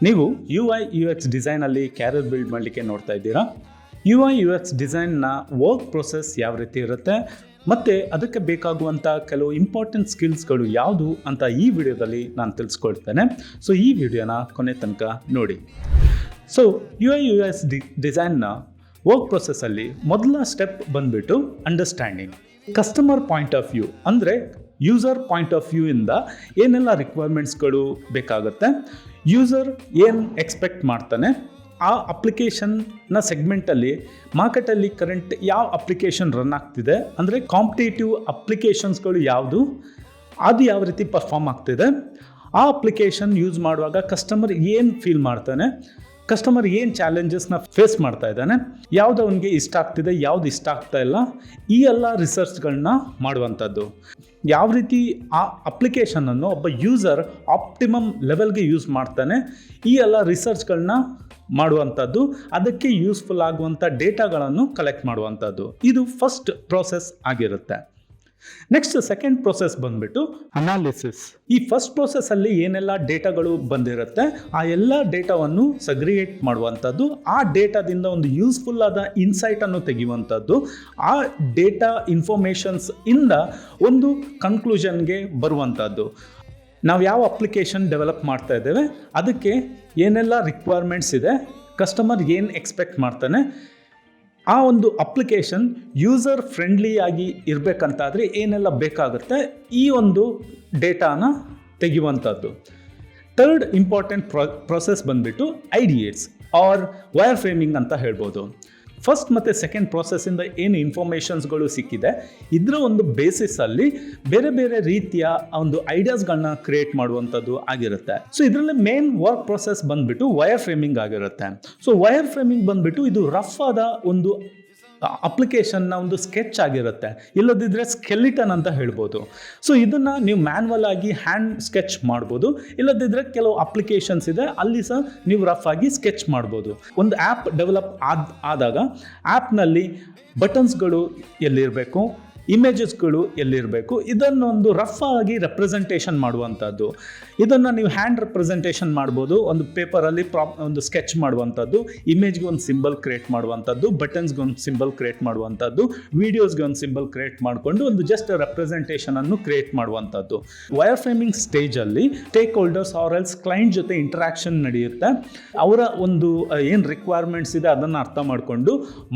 ನೀವು UI/UX ಡಿಸೈನಲ್ಲಿ carrier build ಮಾಡಲಿಕ್ಕೆ ನೋಡ್ತಾ ಇದ್ದೀರಾ. UI/UX ಡಿಸೈನ್ನ ವರ್ಕ್ ಪ್ರೊಸೆಸ್ ಯಾವ ರೀತಿ ಇರುತ್ತೆ ಮತ್ತು ಅದಕ್ಕೆ ಬೇಕಾಗುವಂಥ ಕೆಲವು ಇಂಪಾರ್ಟೆಂಟ್ ಸ್ಕಿಲ್ಸ್ಗಳು ಯಾವುದು ಅಂತ ಈ ವಿಡಿಯೋದಲ್ಲಿ ನಾನು ತಿಳಿಸ್ಕೊಡ್ತೇನೆ. ಸೊ ಈ ವಿಡಿಯೋನ ಕೊನೆ ತನಕ ನೋಡಿ. ಸೊ UI/UX ಡಿಸೈನ್ನ ವರ್ಕ್ ಪ್ರೊಸೆಸ್ಸಲ್ಲಿ ಮೊದಲ ಸ್ಟೆಪ್ ಬಂದುಬಿಟ್ಟು understanding. Customer point of view ಅಂದರೆ ಯೂಸರ್ ಪಾಯಿಂಟ್ ಆಫ್ ವ್ಯೂ ಇಂದ ಏನೆಲ್ಲ ರಿಕ್ವೈರ್ಮೆಂಟ್ಸ್ಗಳು ಬೇಕಾಗುತ್ತೆ, ಯೂಸರ್ ಏನು ಎಕ್ಸ್ಪೆಕ್ಟ್ ಮಾಡ್ತಾನೆ, ಆ ಅಪ್ಲಿಕೇಶನ್ನ ಸೆಗ್ಮೆಂಟಲ್ಲಿ ಮಾರ್ಕೆಟಲ್ಲಿ ಕರೆಂಟ್ ಯಾವ ಅಪ್ಲಿಕೇಶನ್ ರನ್ ಆಗ್ತಿದೆ, ಅಂದರೆ ಕಾಂಪಿಟೇಟಿವ್ ಅಪ್ಲಿಕೇಶನ್ಸ್ಗಳು ಯಾವುದು, ಅದು ಯಾವ ರೀತಿ ಪರ್ಫಾರ್ಮ್ ಆಗ್ತಿದೆ, ಆ ಅಪ್ಲಿಕೇಶನ್ ಯೂಸ್ ಮಾಡುವಾಗ ಕಸ್ಟಮರ್ ಏನು ಫೀಲ್ ಮಾಡ್ತಾನೆ, ಕಸ್ಟಮರ್ ಏನು ಚಾಲೆಂಜಸ್ನ ಫೇಸ್ ಮಾಡ್ತಾ ಇದ್ದಾನೆ, ಯಾವುದು ಅವನಿಗೆ ಇಷ್ಟ ಆಗ್ತಿದೆ, ಯಾವುದು ಇಷ್ಟ ಆಗ್ತಾ ಇಲ್ಲ, ಈ ಎಲ್ಲ ರಿಸರ್ಚ್ಗಳನ್ನ ಮಾಡುವಂಥದ್ದು. ಯಾವ ರೀತಿ ಆ ಅಪ್ಲಿಕೇಶನನ್ನು ಒಬ್ಬ ಯೂಸರ್ ಆಪ್ಟಿಮಮ್ ಲೆವೆಲ್ಗೆ ಯೂಸ್ ಮಾಡ್ತಾನೆ, ಈ ಎಲ್ಲ ರಿಸರ್ಚ್ಗಳನ್ನ ಮಾಡುವಂಥದ್ದು, ಅದಕ್ಕೆ ಯೂಸ್ಫುಲ್ ಆಗುವಂಥ ಡೇಟಾಗಳನ್ನು ಕಲೆಕ್ಟ್ ಮಾಡುವಂಥದ್ದು. ಇದು ಫಸ್ಟ್ ಪ್ರೋಸೆಸ್ ಆಗಿರುತ್ತೆ. ನೆಕ್ಸ್ಟ್ ಸೆಕೆಂಡ್ ಪ್ರೋಸೆಸ್ ಬಂದ್ಬಿಟ್ಟು ಅನಾಲಿಸಿಸ್. ಈ ಫಸ್ಟ್ ಪ್ರೋಸೆಸ್ಸಲ್ಲಿ ಏನೆಲ್ಲ ಡೇಟಾಗಳು ಬಂದಿರುತ್ತೆ ಆ ಎಲ್ಲ ಡೇಟಾವನ್ನು ಸಗ್ರಿಗೇಟ್ ಮಾಡುವಂಥದ್ದು, ಆ ಡೇಟಾದಿಂದ ಒಂದು ಯೂಸ್ಫುಲ್ ಆದ ಇನ್ಸೈಟನ್ನು ತೆಗೆಯುವಂಥದ್ದು, ಆ ಡೇಟಾ ಇನ್ಫಾರ್ಮೇಷನ್ಸ್ ಇಂದ ಒಂದು ಕನ್ಕ್ಲೂಷನ್ಗೆ ಬರುವಂಥದ್ದು. ನಾವು ಯಾವ ಅಪ್ಲಿಕೇಶನ್ ಡೆವಲಪ್ ಮಾಡ್ತಾ ಇದ್ದೇವೆ, ಅದಕ್ಕೆ ಏನೆಲ್ಲ ರಿಕ್ವೈರ್ಮೆಂಟ್ಸ್ ಇದೆ, ಕಸ್ಟಮರ್ ಏನು ಎಕ್ಸ್ಪೆಕ್ಟ್ ಮಾಡ್ತಾನೆ, ಆ ಒಂದು ಅಪ್ಲಿಕೇಶನ್ ಯೂಸರ್ ಫ್ರೆಂಡ್ಲಿಯಾಗಿ ಇರಬೇಕಂತಾದರೆ ಏನೆಲ್ಲ ಬೇಕಾಗುತ್ತೆ, ಈ ಒಂದು ಡೇಟಾನ ತೆಗೆಯುವಂಥದ್ದು. ಥರ್ಡ್ ಇಂಪಾರ್ಟೆಂಟ್ ಪ್ರೊಸೆಸ್ ಬಂದುಬಿಟ್ಟು ಐಡಿಯೇಟ್ಸ್ ಆರ್ ವೈರ್ ಫ್ರೇಮಿಂಗ್ ಅಂತ ಹೇಳ್ಬೋದು. ಫಸ್ಟ್ ಮತ್ತು ಸೆಕೆಂಡ್ ಪ್ರೋಸೆಸ್ಸಿಂದ ಏನು ಇನ್ಫಾರ್ಮೇಷನ್ಸ್ಗಳು ಸಿಕ್ಕಿದೆ, ಇದರ ಒಂದು ಬೇಸಿಸಲ್ಲಿ ಬೇರೆ ಬೇರೆ ರೀತಿಯ ಒಂದು ಐಡಿಯಾಸ್ಗಳನ್ನ ಕ್ರಿಯೇಟ್ ಮಾಡುವಂಥದ್ದು ಆಗಿರುತ್ತೆ. ಸೊ ಇದರಲ್ಲಿ ಮೇನ್ ವರ್ಕ್ ಪ್ರೊಸೆಸ್ ಬಂದುಬಿಟ್ಟು ವೈರ್ ಫ್ರೇಮಿಂಗ್ ಆಗಿರುತ್ತೆ. ಸೊ ವೈರ್ ಫ್ರೇಮಿಂಗ್ ಬಂದುಬಿಟ್ಟು ಇದು ರಫ್ ಆದ ಒಂದು ಅಪ್ಲಿಕೇಶನ್ನ ಒಂದು ಸ್ಕೆಚ್ ಆಗಿರುತ್ತೆ, ಇಲ್ಲದಿದ್ದರೆ ಸ್ಕೆಲಿಟನ್ ಅಂತ ಹೇಳ್ಬೋದು. ಸೊ ಇದನ್ನು ನೀವು ಮ್ಯಾನ್ಯಲ್ ಆಗಿ ಹ್ಯಾಂಡ್ ಸ್ಕೆಚ್ ಮಾಡ್ಬೋದು, ಇಲ್ಲದಿದ್ದರೆ ಕೆಲವು ಅಪ್ಲಿಕೇಶನ್ಸ್ ಇದೆ ಅಲ್ಲಿ ಸಹ ನೀವು ರಫ್ ಆಗಿ ಸ್ಕೆಚ್ ಮಾಡ್ಬೋದು. ಒಂದು ಆ್ಯಪ್ ಡೆವಲಪ್ ಆದಾಗ ಆ್ಯಪ್ನಲ್ಲಿ ಬಟನ್ಸ್ಗಳು ಎಲ್ಲಿರಬೇಕು, ಇಮೇಜಸ್ಗಳು ಎಲ್ಲಿರಬೇಕು, ಇದನ್ನೊಂದು ರಫ್ ಆಗಿ ರೆಪ್ರೆಸೆಂಟೇಷನ್ ಮಾಡುವಂಥದ್ದು. ಇದನ್ನು ನೀವು ಹ್ಯಾಂಡ್ ರೆಪ್ರೆಸೆಂಟೇಷನ್ ಮಾಡ್ಬೋದು, ಒಂದು ಪೇಪರಲ್ಲಿ ಒಂದು ಸ್ಕೆಚ್ ಮಾಡುವಂಥದ್ದು, ಇಮೇಜ್ಗೆ ಒಂದು ಸಿಂಬಲ್ ಕ್ರಿಯೇಟ್ ಮಾಡುವಂಥದ್ದು, ಬಟನ್ಸ್ಗೆ ಒಂದು ಸಿಂಬಲ್ ಕ್ರಿಯೇಟ್ ಮಾಡುವಂಥದ್ದು, ವೀಡಿಯೋಸ್ಗೆ ಒಂದು ಸಿಂಬಲ್ ಕ್ರಿಯೇಟ್ ಮಾಡಿಕೊಂಡು ಒಂದು ಜಸ್ಟ್ ರೆಪ್ರೆಸೆಂಟೇಷನನ್ನು ಕ್ರಿಯೇಟ್ ಮಾಡುವಂಥದ್ದು. ವೈರ್ ಫ್ರೇಮಿಂಗ್ ಸ್ಟೇಜಲ್ಲಿ stake holders R else client ಜೊತೆ ಇಂಟರಾಕ್ಷನ್ ನಡೆಯುತ್ತೆ. ಅವರ ಒಂದು ಏನು ರಿಕ್ವೈರ್ಮೆಂಟ್ಸ್ ಇದೆ ಅದನ್ನು ಅರ್ಥ ಮಾಡಿಕೊಂಡು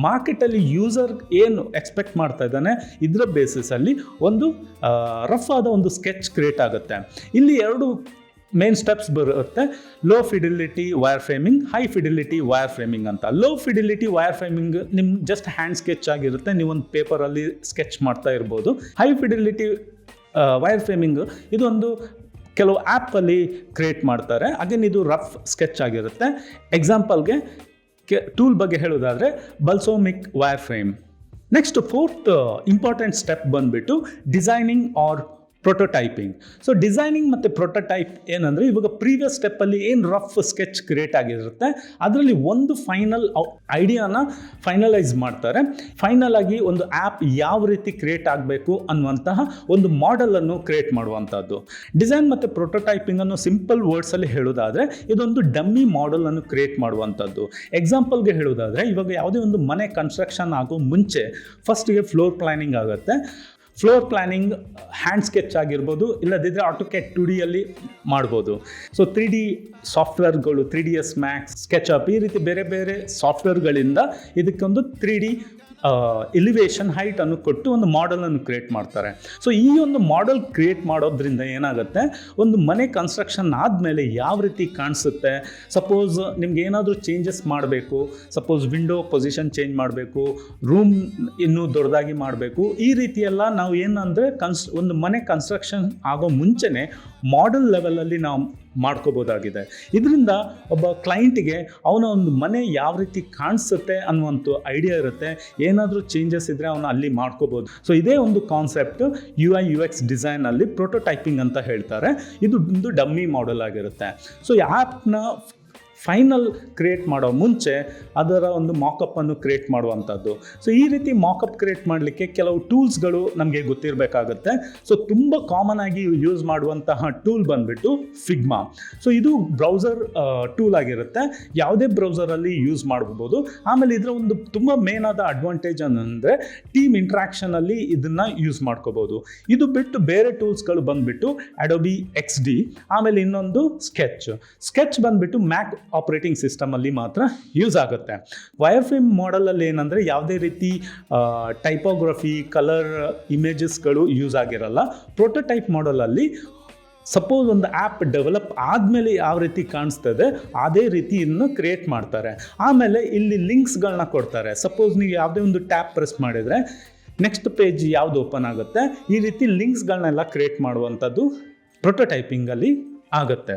ಮಾರ್ಕೆಟಲ್ಲಿ ಯೂಸರ್ ಏನು ಎಕ್ಸ್ಪೆಕ್ಟ್ ಮಾಡ್ತಾ ಇದ್ದಾನೆ ಇದರ ಬೇಸಿಸಲ್ಲಿ ಒಂದು ರಫ್ ಆದ ಒಂದು ಸ್ಕೆಚ್ ಕ್ರಿಯೇಟ್ ಆಗುತ್ತೆ. ಇಲ್ಲಿ ಎರಡು ಮೇನ್ ಸ್ಟೆಪ್ಸ್ ಬರುತ್ತೆ, low fidelity wire framing, high fidelity wire framing ಅಂತ. ಲೋ ಫಿಡಿಲಿಟಿ ವೈರ್ ಫ್ರೇಮಿಂಗ್ ನಿಮ್ಮ ಜಸ್ಟ್ ಹ್ಯಾಂಡ್ ಸ್ಕೆಚ್ ಆಗಿರುತ್ತೆ, ನೀವೊಂದು ಪೇಪರಲ್ಲಿ ಸ್ಕೆಚ್ ಮಾಡ್ತಾ ಇರ್ಬೋದು. ಹೈ ಫಿಡಿಲಿಟಿ ವೈರ್ ಫ್ರೇಮಿಂಗ್ ಇದೊಂದು ಕೆಲವು ಆ್ಯಪಲ್ಲಿ ಕ್ರಿಯೇಟ್ ಮಾಡ್ತಾರೆ, ಅಗೇನ್ ಇದು ರಫ್ ಸ್ಕೆಚ್ ಆಗಿರುತ್ತೆ. ಎಕ್ಸಾಂಪಲ್ಗೆ ಟೂಲ್ ಬಗ್ಗೆ ಹೇಳೋದಾದರೆ Balsamiq wire frame. Next fourth important step ಬಂದುಬಿಟ್ಟು designing or prototyping. So designing ಮತ್ತು ಪ್ರೊಟೋಟೈಪ್ ಏನಂದರೆ, ಇವಾಗ ಪ್ರೀವಿಯಸ್ ಸ್ಟೆಪ್ಪಲ್ಲಿ ಏನು ರಫ್ ಸ್ಕೆಚ್ ಕ್ರಿಯೇಟ್ ಆಗಿರುತ್ತೆ ಅದರಲ್ಲಿ ಒಂದು ಫೈನಲ್ ಐಡಿಯಾನ ಫೈನಲೈಸ್ ಮಾಡ್ತಾರೆ. ಫೈನಲ್ ಆಗಿ ಒಂದು ಆ್ಯಪ್ ಯಾವ ರೀತಿ ಕ್ರಿಯೇಟ್ ಆಗಬೇಕು ಅನ್ನುವಂತಹ ಒಂದು ಮಾಡೆಲನ್ನು ಕ್ರಿಯೇಟ್ ಮಾಡುವಂಥದ್ದು. ಡಿಸೈನ್ ಮತ್ತು ಪ್ರೊಟೋಟೈಪಿಂಗನ್ನು ಸಿಂಪಲ್ ವರ್ಡ್ಸಲ್ಲಿ ಹೇಳೋದಾದರೆ ಇದೊಂದು ಡಮ್ಮಿ ಮಾಡೆಲನ್ನು ಕ್ರಿಯೇಟ್ ಮಾಡುವಂಥದ್ದು. ಎಕ್ಸಾಂಪಲ್ಗೆ ಹೇಳೋದಾದರೆ, ಇವಾಗ ಯಾವುದೇ ಒಂದು ಮನೆ ಕನ್ಸ್ಟ್ರಕ್ಷನ್ ಆಗೋ ಮುಂಚೆ ಫಸ್ಟಿಗೆ ಫ್ಲೋರ್ ಪ್ಲ್ಯಾನಿಂಗ್ ಆಗುತ್ತೆ. ಫ್ಲೋರ್ ಪ್ಲ್ಯಾನಿಂಗ್ ಹ್ಯಾಂಡ್ ಸ್ಕೆಚ್ ಆಗಿರ್ಬೋದು, ಇಲ್ಲದಿದ್ದರೆ AutoCAD 2Dಯಲ್ಲಿ ಮಾಡ್ಬೋದು. So 3D ಸಾಫ್ಟ್ವೇರ್ಗಳು 3ds Max, SketchUp ಈ ರೀತಿ ಬೇರೆ ಬೇರೆ ಸಾಫ್ಟ್ವೇರ್ಗಳಿಂದ ಇದಕ್ಕೊಂದು 3D ಎಲಿವೇಷನ್ ಹೈಟನ್ನು ಕೊಟ್ಟು ಒಂದು ಮಾಡೆಲನ್ನು ಕ್ರಿಯೇಟ್ ಮಾಡ್ತಾರೆ. ಸೊ ಈ ಒಂದು ಮಾಡೆಲ್ ಕ್ರಿಯೇಟ್ ಮಾಡೋದ್ರಿಂದ ಏನಾಗುತ್ತೆ, ಒಂದು ಮನೆ ಕನ್ಸ್ಟ್ರಕ್ಷನ್ ಆದಮೇಲೆ ಯಾವ ರೀತಿ ಕಾಣಿಸುತ್ತೆ, ಸಪೋಸ್ ನಿಮ್ಗೆ ಏನಾದರೂ ಚೇಂಜಸ್ ಮಾಡಬೇಕು, ಸಪೋಸ್ ವಿಂಡೋ ಪೊಸಿಷನ್ ಚೇಂಜ್ ಮಾಡಬೇಕು, ರೂಮ್ ಇನ್ನೂ ದೊಡ್ಡದಾಗಿ ಮಾಡಬೇಕು, ಈ ರೀತಿಯೆಲ್ಲ ನಾವು ಏನಂದರೆ ಒಂದು ಮನೆ ಕನ್ಸ್ಟ್ರಕ್ಷನ್ ಆಗೋ ಮುಂಚೆನೇ ಮಾಡೆಲ್ ಲೆವೆಲಲ್ಲಿ ನಾವು ಮಾಡ್ಕೋಬೋದಾಗಿದೆ. ಇದರಿಂದ ಒಬ್ಬ ಕ್ಲೈಂಟಿಗೆ ಅವನ ಒಂದು ಮನೆ ಯಾವ ರೀತಿ ಕಾಣಿಸುತ್ತೆ ಅನ್ನುವಂಥ ಐಡಿಯಾ ಇರುತ್ತೆ, ಏನಾದರೂ ಚೇಂಜಸ್ ಇದ್ದರೆ ಅವನು ಅಲ್ಲಿ ಮಾಡ್ಕೋಬೋದು. ಸೊ ಇದೇ ಒಂದು ಕಾನ್ಸೆಪ್ಟ್ UI/UX ಡಿಸೈನಲ್ಲಿ ಪ್ರೊಟೋಟೈಪಿಂಗ್ ಅಂತ ಹೇಳ್ತಾರೆ. ಇದು ಒಂದು ಡಮ್ಮಿ ಮಾಡೆಲ್ ಆಗಿರುತ್ತೆ. ಸೊ ಆ್ಯಪ್ನ ಫೈನಲ್ ಕ್ರಿಯೇಟ್ ಮಾಡೋ ಮುಂಚೆ ಅದರ ಒಂದು ಮಾಕಪ್ಪನ್ನು ಕ್ರಿಯೇಟ್ ಮಾಡುವಂಥದ್ದು. ಸೊ ಈ ರೀತಿ ಮಾಕಪ್ ಕ್ರಿಯೇಟ್ ಮಾಡಲಿಕ್ಕೆ ಕೆಲವು ಟೂಲ್ಸ್ಗಳು ನಮಗೆ ಗೊತ್ತಿರಬೇಕಾಗುತ್ತೆ. ಸೊ ತುಂಬ ಕಾಮನ್ ಆಗಿ ಯೂಸ್ ಮಾಡುವಂತಹ ಟೂಲ್ ಬಂದುಬಿಟ್ಟು ಫಿಗ್ಮಾ. ಸೊ ಇದು ಬ್ರೌಸರ್ ಟೂಲ್ ಆಗಿರುತ್ತೆ, ಯಾವುದೇ ಬ್ರೌಸರಲ್ಲಿ ಯೂಸ್ ಮಾಡ್ಬೋದು. ಆಮೇಲೆ ಇದರ ಒಂದು ತುಂಬ ಮೇನ್ ಆದ ಅಡ್ವಾಂಟೇಜ್ ಅಂದರೆ ಟೀಮ್ ಇಂಟ್ರಾಕ್ಷನಲ್ಲಿ ಇದನ್ನು ಯೂಸ್ ಮಾಡ್ಕೋಬೋದು. ಇದು ಬಿಟ್ಟು ಬೇರೆ ಟೂಲ್ಸ್ಗಳು ಬಂದುಬಿಟ್ಟು ಅಡೋಬಿ XD, ಆಮೇಲೆ ಇನ್ನೊಂದು ಸ್ಕೆಚ್ ಬಂದುಬಿಟ್ಟು ಮ್ಯಾಕ್ ಆಪರೇಟಿಂಗ್ ಸಿಸ್ಟಮಲ್ಲಿ ಮಾತ್ರ ಯೂಸ್ ಆಗುತ್ತೆ. ವೈರ್ಫ್ರೇಮ್ ಮಾಡಲಲ್ಲಿ ಏನಂದರೆ ಯಾವುದೇ ರೀತಿ ಟೈಪೋಗ್ರಫಿ, ಕಲರ್, ಇಮೇಜಸ್ಗಳು ಯೂಸ್ ಆಗಿರಲ್ಲ. ಪ್ರೋಟೋಟೈಪ್ ಮಾಡಲಲ್ಲಿ ಸಪೋಸ್ ಒಂದು ಆ್ಯಪ್ ಡೆವಲಪ್ ಆದಮೇಲೆ ಯಾವ ರೀತಿ ಕಾಣಿಸ್ತದೆ ಅದೇ ರೀತಿ ಇನ್ನು ಕ್ರಿಯೇಟ್ ಮಾಡ್ತಾರೆ. ಆಮೇಲೆ ಇಲ್ಲಿ ಲಿಂಕ್ಸ್ಗಳನ್ನ ಕೊಡ್ತಾರೆ. ಸಪೋಸ್ ನೀವು ಯಾವುದೇ ಒಂದು ಟ್ಯಾಪ್ ಪ್ರೆಸ್ ಮಾಡಿದರೆ ನೆಕ್ಸ್ಟ್ ಪೇಜ್ ಯಾವುದು ಓಪನ್ ಆಗುತ್ತೆ, ಈ ರೀತಿ ಲಿಂಕ್ಸ್ಗಳನ್ನೆಲ್ಲ ಕ್ರಿಯೇಟ್ ಮಾಡುವಂಥದ್ದು ಪ್ರೋಟೋಟೈಪಿಂಗಲ್ಲಿ ಆಗುತ್ತೆ.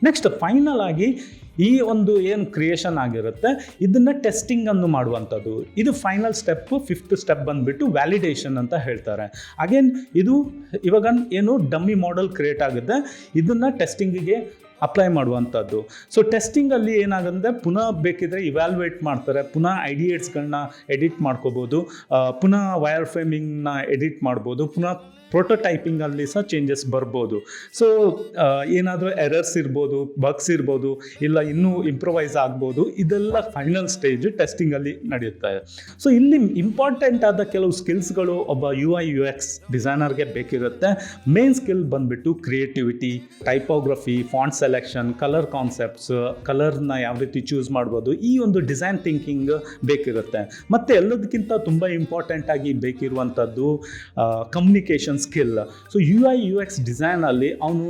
ನೆಕ್ಸ್ಟ್ ಫೈನಲ್ ಆಗಿ ಈ ಒಂದು ಏನು ಕ್ರಿಯೇಷನ್ ಆಗಿರುತ್ತೆ ಇದನ್ನು ಟೆಸ್ಟಿಂಗನ್ನು ಮಾಡುವಂಥದ್ದು. ಇದು ಫೈನಲ್ ಸ್ಟೆಪ್ಪು. 5th ಸ್ಟೆಪ್ ಬಂದುಬಿಟ್ಟು ವ್ಯಾಲಿಡೇಷನ್ ಅಂತ ಹೇಳ್ತಾರೆ. ಅಗೇನ್ ಇದು ಇವಾಗ ಏನು ಡಮ್ಮಿ ಮಾಡೆಲ್ ಕ್ರಿಯೇಟ್ ಆಗುತ್ತೆ, ಇದನ್ನು ಟೆಸ್ಟಿಂಗಿಗೆ ಅಪ್ಲೈ ಮಾಡುವಂಥದ್ದು. ಸೊ ಟೆಸ್ಟಿಂಗಲ್ಲಿ ಏನಾಗುತ್ತೆ, ಪುನಃ ಬೇಕಿದ್ರೆ ಇವ್ಯಾಲ್ಯೂಯೇಟ್ ಮಾಡ್ತಾರೆ, ಪುನಃ ಐಡಿಯೇಟ್ಸ್ಗಳನ್ನ ಎಡಿಟ್ ಮಾಡ್ಕೋಬೋದು, ಪುನಃ ವೈರ್ ಫ್ರೇಮಿಂಗ್ನ ಎಡಿಟ್ ಮಾಡ್ಬೋದು, ಪುನಃ ಪ್ರೋಟೋಟೈಪಿಂಗಲ್ಲಿ ಸಹ ಚೇಂಜಸ್ ಬರ್ಬೋದು. ಸೊ ಏನಾದರೂ ಎರರ್ಸ್ ಇರ್ಬೋದು, ಬಗ್ಸ್ ಇರ್ಬೋದು, ಇಲ್ಲ ಇನ್ನೂ ಇಂಪ್ರೊವೈಸ್ ಆಗ್ಬೋದು. ಇದೆಲ್ಲ ಫೈನಲ್ ಸ್ಟೇಜ್ ಟೆಸ್ಟಿಂಗಲ್ಲಿ ನಡೆಯುತ್ತೆ. ಸೊ ಇಲ್ಲಿ ಇಂಪಾರ್ಟೆಂಟ್ ಆದ ಕೆಲವು ಸ್ಕಿಲ್ಸ್ಗಳು ಒಬ್ಬ UI UX ಡಿಸೈನರ್ಗೆ ಬೇಕಿರುತ್ತೆ. ಮೇನ್ ಸ್ಕಿಲ್ ಬಂದುಬಿಟ್ಟು creativity, typography, font selection, colour concepts, ಕಲರ್ನ ಯಾವ ರೀತಿ ಚೂಸ್ ಮಾಡ್ಬೋದು, ಈ ಒಂದು ಡಿಸೈನ್ ಥಿಂಕಿಂಗ್ ಬೇಕಿರುತ್ತೆ. ಮತ್ತು ಎಲ್ಲದಕ್ಕಿಂತ ತುಂಬ ಇಂಪಾರ್ಟೆಂಟ್ ಆಗಿ ಬೇಕಿರುವಂಥದ್ದು communication skill. So UI UX ಡಿಸೈನಲ್ಲಿ ಅವನು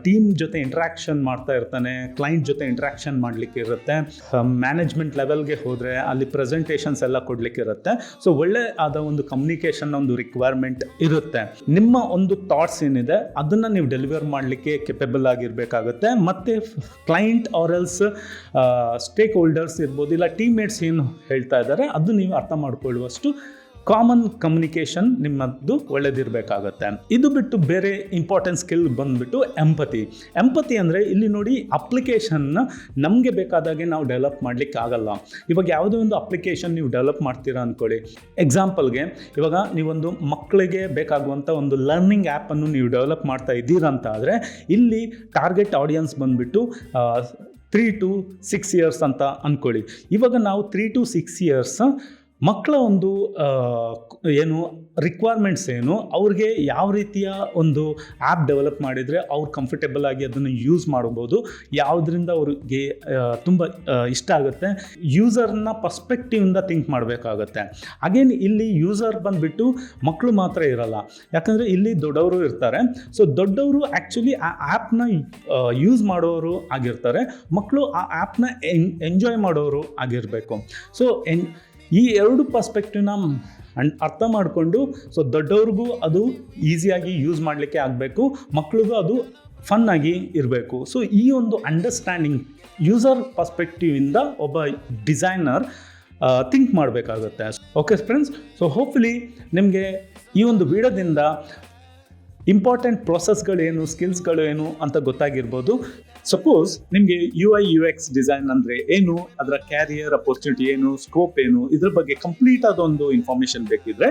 ಟೀಮ್ ಜೊತೆ ಇಂಟ್ರಾಕ್ಷನ್ ಮಾಡ್ತಾ ಇರ್ತಾನೆ, ಕ್ಲೈಂಟ್ ಜೊತೆ ಇಂಟ್ರಾಕ್ಷನ್ ಮಾಡಲಿಕ್ಕೆ ಇರುತ್ತೆ, ಮ್ಯಾನೇಜ್ಮೆಂಟ್ ಲೆವೆಲ್ಗೆ ಹೋದರೆ ಅಲ್ಲಿ ಪ್ರೆಸೆಂಟೇಷನ್ಸ್ ಎಲ್ಲ ಕೊಡಲಿಕ್ಕೆ ಇರುತ್ತೆ. ಸೊ ಒಳ್ಳೆ ಆದ ಒಂದು ಕಮ್ಯುನಿಕೇಷನ್ ಒಂದು ರಿಕ್ವೈರ್ಮೆಂಟ್ ಇರುತ್ತೆ. ನಿಮ್ಮ ಒಂದು ಥಾಟ್ಸ್ ಏನಿದೆ ಅದನ್ನು ನೀವು ಡೆಲಿವರ್ ಮಾಡಲಿಕ್ಕೆ ಕೆಪಬಲ್ ಆಗಿರಬೇಕಾಗುತ್ತೆ. ಮತ್ತು client or else stakeholders ಇರ್ಬೋದು, ಇಲ್ಲ ಟೀಮ್ಮೇಟ್ಸ್ ಏನು ಹೇಳ್ತಾ ಇದ್ದಾರೆ ಅದು ನೀವು ಅರ್ಥ ಮಾಡ್ಕೊಳ್ಳುವಷ್ಟು ಕಾಮನ್ ಕಮ್ಯುನಿಕೇಷನ್ ನಿಮ್ಮದು ಒಳ್ಳೆದಿರಬೇಕಾಗತ್ತೆ. ಇದು ಬಿಟ್ಟು ಬೇರೆ ಇಂಪಾರ್ಟೆಂಟ್ ಸ್ಕಿಲ್ ಬಂದುಬಿಟ್ಟು ಎಂಪತಿ ಅಂದರೆ ಇಲ್ಲಿ ನೋಡಿ, ಅಪ್ಲಿಕೇಶನ್ನ ನಮಗೆ ಬೇಕಾದಾಗೆ ನಾವು ಡೆವಲಪ್ ಮಾಡಲಿಕ್ಕೆ ಆಗಲ್ಲ. ಇವಾಗ ಯಾವುದೇ ಒಂದು ಅಪ್ಲಿಕೇಶನ್ ನೀವು ಡೆವಲಪ್ ಮಾಡ್ತೀರಾ ಅಂದ್ಕೊಳ್ಳಿ. ಎಕ್ಸಾಂಪಲ್ಗೆ ಇವಾಗ ನೀವೊಂದು ಮಕ್ಕಳಿಗೆ ಬೇಕಾಗುವಂಥ ಒಂದು ಲರ್ನಿಂಗ್ ಆ್ಯಪನ್ನು ನೀವು ಡೆವಲಪ್ ಮಾಡ್ತಾ ಇದ್ದೀರಂತ ಆದರೆ ಇಲ್ಲಿ ಟಾರ್ಗೆಟ್ ಆಡಿಯನ್ಸ್ ಬಂದುಬಿಟ್ಟು 3 to 6 years ಅಂತ ಅಂದ್ಕೊಳ್ಳಿ. ಇವಾಗ ನಾವು 3 to 6 years ಮಕ್ಕಳ ಒಂದು ಏನು ರಿಕ್ವೈರ್ಮೆಂಟ್ಸ್ ಏನು, ಅವ್ರಿಗೆ ಯಾವ ರೀತಿಯ ಒಂದು ಆ್ಯಪ್ ಡೆವಲಪ್ ಮಾಡಿದರೆ ಅವ್ರು ಕಂಫರ್ಟೇಬಲ್ ಆಗಿ ಅದನ್ನು ಯೂಸ್ ಮಾಡ್ಬೋದು, ಯಾವುದರಿಂದ ಅವ್ರಿಗೆ ತುಂಬ ಇಷ್ಟ ಆಗುತ್ತೆ, ಯೂಸರ್ನ ಪರ್ಸ್ಪೆಕ್ಟಿವಿಂದ ಥಿಂಕ್ ಮಾಡಬೇಕಾಗತ್ತೆ. ಅಗೇನ್ ಇಲ್ಲಿ ಯೂಸರ್ ಬಂದುಬಿಟ್ಟು ಮಕ್ಕಳು ಮಾತ್ರ ಇರಲ್ಲ, ಯಾಕಂದರೆ ಇಲ್ಲಿ ದೊಡ್ಡವರು ಇರ್ತಾರೆ. ಸೊ ದೊಡ್ಡವರು ಆ್ಯಕ್ಚುಲಿ ಆ ಆ್ಯಪ್ನ ಯೂಸ್ ಮಾಡೋರು ಆಗಿರ್ತಾರೆ, ಮಕ್ಕಳು ಆ ಆ್ಯಪ್ನ ಎಂಜಾಯ್ ಮಾಡೋರು ಆಗಿರಬೇಕು. ಸೊ ಈ ಎರಡು ಪರ್ಸ್ಪೆಕ್ಟಿವ್ನ ಅರ್ಥ ಮಾಡಿಕೊಂಡು, ಸೊ ದೊಡ್ಡವ್ರಿಗೂ ಅದು ಈಸಿಯಾಗಿ ಯೂಸ್ ಮಾಡಲಿಕ್ಕೆ ಆಗಬೇಕು, ಮಕ್ಕಳಿಗೂ ಅದು ಫನ್ನಾಗಿ ಇರಬೇಕು. ಸೊ ಈ ಒಂದು ಅಂಡರ್ಸ್ಟ್ಯಾಂಡಿಂಗ್ ಯೂಸರ್ ಪರ್ಸ್ಪೆಕ್ಟಿವಿಂದ ಒಬ್ಬ ಡಿಸೈನರ್ ಥಿಂಕ್ ಮಾಡಬೇಕಾಗುತ್ತೆ. ಓಕೆ ಫ್ರೆಂಡ್ಸ್, ಸೊ ಹೋಪ್ಫುಲಿ ನಿಮಗೆ ಈ ಒಂದು ವಿಡಿಯೋದಿಂದ ಇಂಪಾರ್ಟೆಂಟ್ ಪ್ರೊಸೆಸ್ಗಳೇನು, ಸ್ಕಿಲ್ಸ್ಗಳೇನು ಅಂತ ಗೊತ್ತಾಗಿರ್ಬೋದು. ಸಪೋಸ್ ನಿಮಗೆ UI UX ಡಿಸೈನ್ ಅಂದರೆ ಏನು, ಅದರ ಕ್ಯಾರಿಯರ್ ಅಪರ್ಚುನಿಟಿ ಏನು, ಸ್ಕೋಪ್ ಏನು, ಇದ್ರ ಬಗ್ಗೆ ಕಂಪ್ಲೀಟ್ ಆದ ಒಂದು ಇನ್ಫಾರ್ಮೇಷನ್ ಬೇಕಿದ್ರೆ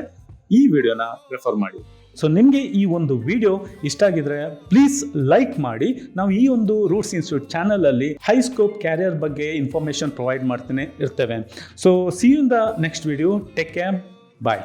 ಈ ವಿಡಿಯೋನ ರೆಫರ್ ಮಾಡಿ. ಸೊ ನಿಮಗೆ ಈ ಒಂದು ವಿಡಿಯೋ ಇಷ್ಟ ಆಗಿದ್ರೆ ಪ್ಲೀಸ್ ಲೈಕ್ ಮಾಡಿ. ನಾವು ಈ ಒಂದು ರೂಟ್ಸ್ ಇನ್ಸ್ಟಿಟ್ಯೂಟ್ ಚಾನಲಲ್ಲಿ ಹೈ ಸ್ಕೋಪ್ ಕ್ಯಾರಿಯರ್ ಬಗ್ಗೆ ಇನ್ಫಾರ್ಮೇಷನ್ ಪ್ರೊವೈಡ್ ಮಾಡ್ತಾನೆ ಇರ್ತೇವೆ. So see you in the next video. Take care, bye.